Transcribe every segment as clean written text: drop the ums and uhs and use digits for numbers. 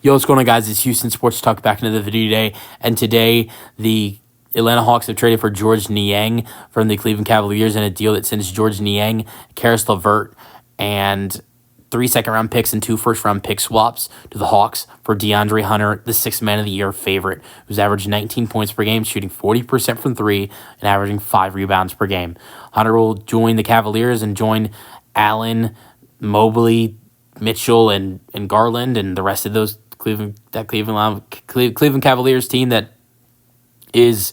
Yo, what's going on, guys? It's Houston Sports Talk back into the video today. And today, the Atlanta Hawks have traded for George Niang from the Cleveland Cavaliers in a deal that sends George Niang, Karis LeVert, and 3 second-round picks and 2 first-round pick swaps to the Hawks for DeAndre Hunter, the sixth man of the year favorite, who's averaged 19 points per game, shooting 40% from three, and averaging 5 rebounds per game. Hunter will join the Cavaliers and join Allen, Mobley, Mitchell, and Garland, and the rest of those Cleveland Cavaliers team that is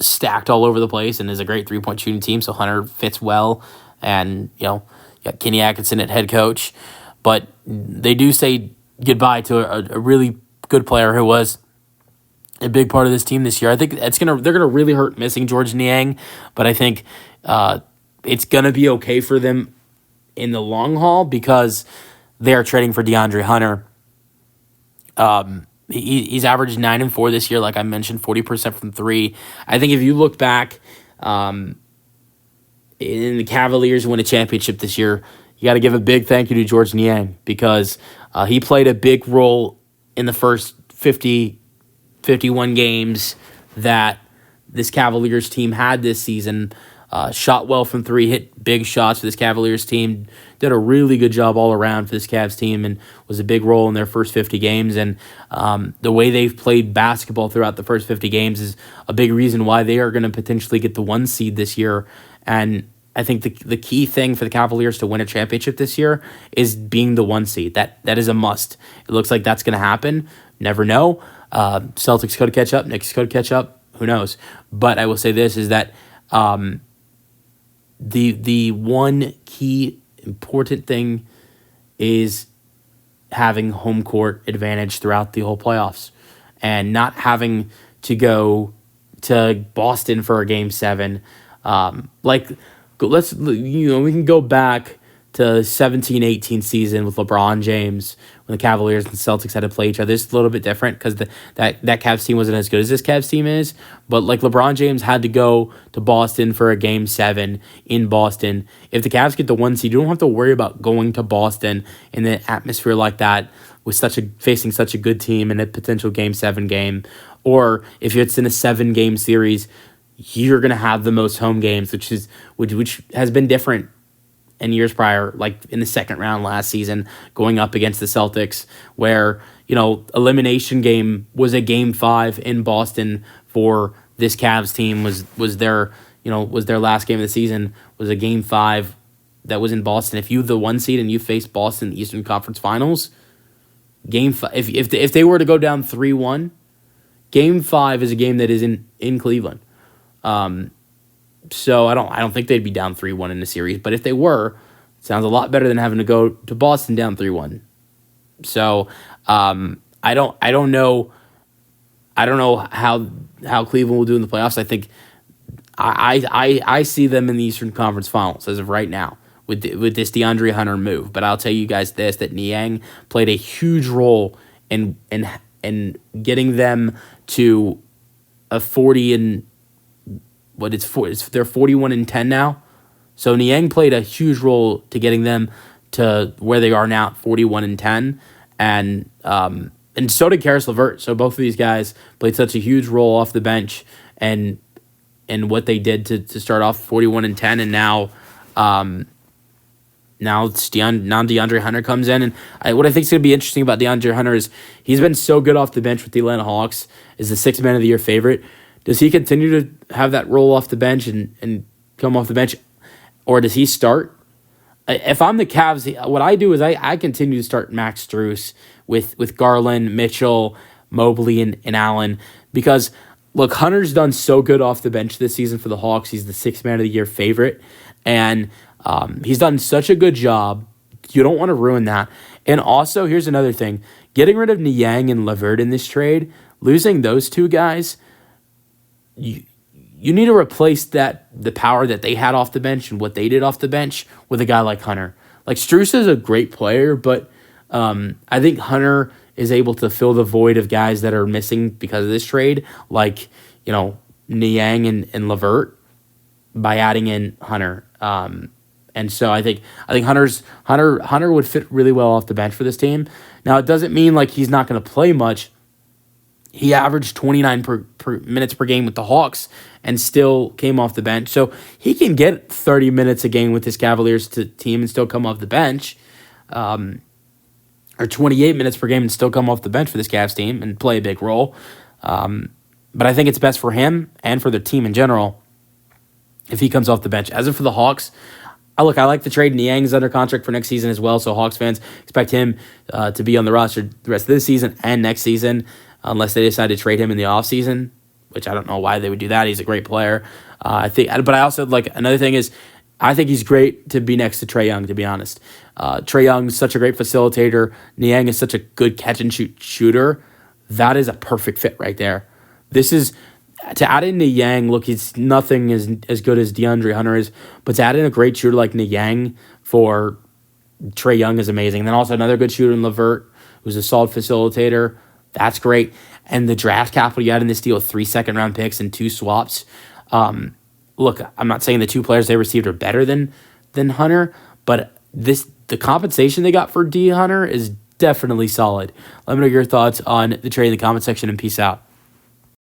stacked all over the place and is a great three-point shooting team. So Hunter fits well, and you got Kenny Atkinson at head coach, but they do say goodbye to a really good player who was a big part of this team this year. I think they're gonna really hurt missing George Niang, but I think it's gonna be okay for them in the long haul because they are trading for DeAndre Hunter. He's averaged 9 and 4 this year, like I mentioned, 40% from three. I think if you look back, in the Cavaliers win a championship this year, you got to give a big thank you to George Niang because he played a big role in the first 51 games that this Cavaliers team had this season. Shot well from three, hit big shots for this Cavaliers team, did a really good job all around for this Cavs team, and was a big role in their first 50 games. And the way they've played basketball throughout the first 50 games is a big reason why they are going to potentially get the 1 seed this year. And I think the key thing for the Cavaliers to win a championship this year is being the 1 seed. That is a must. It looks like that's going to happen. Never know. Celtics could catch up. Knicks could catch up. Who knows? But I will say this is that the one key important thing is having home court advantage throughout the whole playoffs and not having to go to Boston for a game 7. We can go back to 17-18 season with LeBron James when the Cavaliers and Celtics had to play each other. It's a little bit different because that Cavs team wasn't as good as this Cavs team is. But like LeBron James had to go to Boston for a game 7 in Boston. If the Cavs get the 1 seed, you don't have to worry about going to Boston in an atmosphere like that with facing such a good team in a potential game 7 game. Or if it's in a 7-game series, you're gonna have the most home games, which has been different in years prior, like in the second round last season, going up against the Celtics, where elimination game was a game 5 in Boston for this Cavs team. Was their last game of the season, was a game 5 that was in Boston. If you the 1 seed and you face Boston in the Eastern Conference Finals, game 5, if they were to go down 3-1, game 5 is a game that is in Cleveland. So I don't think they'd be down 3-1 in the series, but if they were, it sounds a lot better than having to go to Boston down 3-1. So I don't know how Cleveland will do in the playoffs. I think I see them in the Eastern Conference Finals as of right now with this DeAndre Hunter move. But I'll tell you guys this, that Niang played a huge role in getting them to a 40 and they're 41-10 now. So Niang played a huge role to getting them to where they are now, 41-10, and so did Karis LeVert. So both of these guys played such a huge role off the bench, and what they did to start off 41-10, and now DeAndre Hunter comes in, and what I think is going to be interesting about DeAndre Hunter is he's been so good off the bench with the Atlanta Hawks, is the 6th man of the year favorite. Does he continue to have that role off the bench and come off the bench, or does he start? If I'm the Cavs, what I do is I continue to start Max Strus with Garland, Mitchell, Mobley, and Allen, because, look, Hunter's done so good off the bench this season for the Hawks. He's the 6th man of the year favorite, and he's done such a good job. You don't want to ruin that. And also, here's another thing. Getting rid of Niang and LeVert in this trade, losing those two guys, you need to replace the power that they had off the bench and what they did off the bench with a guy like Hunter. Like, Strus is a great player, but I think Hunter is able to fill the void of guys that are missing because of this trade, like Niang and LeVert, by adding in Hunter. And so I think Hunter would fit really well off the bench for this team. Now it doesn't mean like he's not going to play much. He averaged 29 minutes per game with the Hawks and still came off the bench. So he can get 30 minutes a game with his Cavaliers team and still come off the bench. Or 28 minutes per game and still come off the bench for this Cavs team and play a big role. But I think it's best for him and for the team in general if he comes off the bench. As for the Hawks, I like the trade. Niang's under contract for next season as well, so Hawks fans expect him to be on the roster the rest of this season and next season, unless they decide to trade him in the offseason, which I don't know why they would do that. He's a great player. But I also another thing is I think he's great to be next to Trae Young, to be honest. Trae Young's such a great facilitator. Niang is such a good catch and shoot shooter. That is a perfect fit right there. This is to add in Niang. Look, he's nothing as good as DeAndre Hunter is, but to add in a great shooter like Niang for Trae Young is amazing. And then also another good shooter in LeVert, who's a solid facilitator. That's great. And the draft capital you had in this deal, 3 second-round picks and 2 swaps. Look, I'm not saying the 2 players they received are better than Hunter, but the compensation they got for D Hunter is definitely solid. Let me know your thoughts on the trade in the comment section, and peace out.